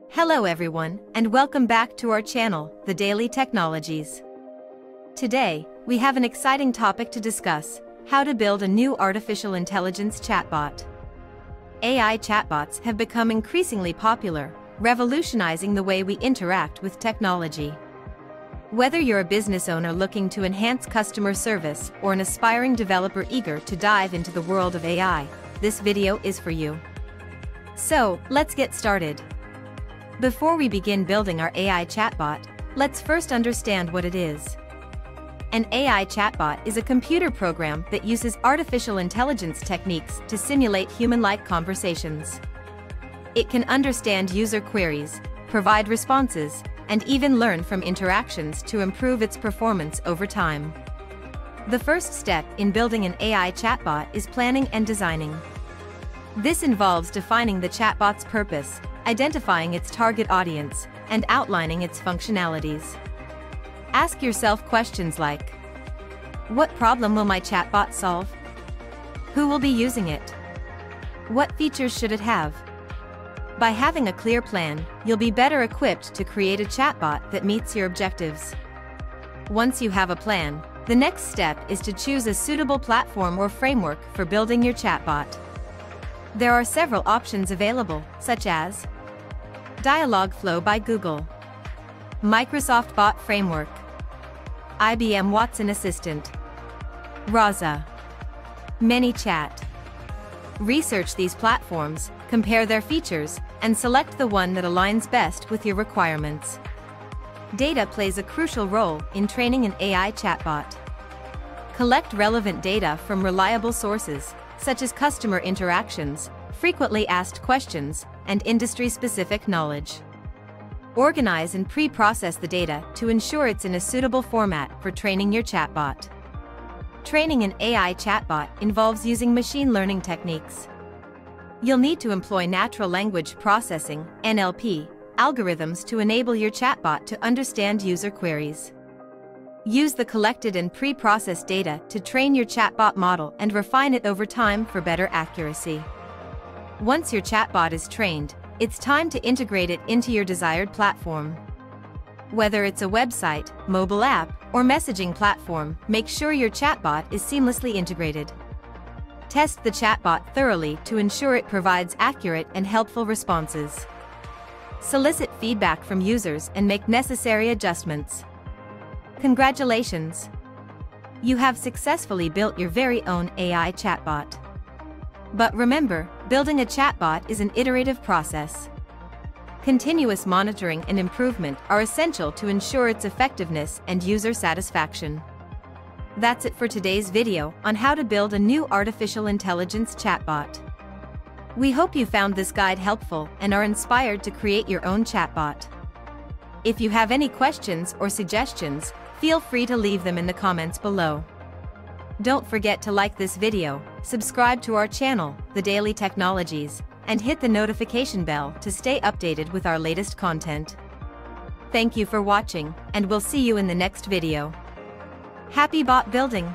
Hello everyone, and welcome back to our channel, The Daily Technologies. Today, we have an exciting topic to discuss: how to build a new artificial intelligence chatbot. AI chatbots have become increasingly popular, revolutionizing the way we interact with technology. Whether you're a business owner looking to enhance customer service or an aspiring developer eager to dive into the world of AI, this video is for you. So, let's get started. Before we begin building our AI chatbot, let's first understand what it is. An AI chatbot is a computer program that uses artificial intelligence techniques to simulate human-like conversations. It can understand user queries, provide responses, and even learn from interactions to improve its performance over time. The first step in building an AI chatbot is planning and designing. This involves defining the chatbot's purpose, identifying its target audience, and outlining its functionalities. Ask yourself questions like: what problem will my chatbot solve? Who will be using it? What features should it have? By having a clear plan, you'll be better equipped to create a chatbot that meets your objectives. Once you have a plan, the next step is to choose a suitable platform or framework for building your chatbot. There are several options available, such as Dialogflow by Google, Microsoft Bot Framework, IBM Watson Assistant, Raza, ManyChat. Research these platforms, compare their features, and select the one that aligns best with your requirements. Data plays a crucial role in training an AI chatbot. Collect relevant data from reliable sources, such as customer interactions, frequently asked questions, and industry-specific knowledge. Organize and pre-process the data to ensure it's in a suitable format for training your chatbot. Training an AI chatbot involves using machine learning techniques. You'll need to employ natural language processing (NLP) algorithms to enable your chatbot to understand user queries. Use the collected and pre-processed data to train your chatbot model and refine it over time for better accuracy. Once your chatbot is trained, it's time to integrate it into your desired platform. Whether it's a website, mobile app, or messaging platform, make sure your chatbot is seamlessly integrated. Test the chatbot thoroughly to ensure it provides accurate and helpful responses. Solicit feedback from users and make necessary adjustments. Congratulations! You have successfully built your very own AI chatbot. But remember, building a chatbot is an iterative process. Continuous monitoring and improvement are essential to ensure its effectiveness and user satisfaction. That's it for today's video on how to build a new artificial intelligence chatbot. We hope you found this guide helpful and are inspired to create your own chatbot. If you have any questions or suggestions, feel free to leave them in the comments below. Don't forget to like this video, subscribe to our channel, The Daily Technologies, and hit the notification bell to stay updated with our latest content. Thank you for watching, and we'll see you in the next video. Happy bot building!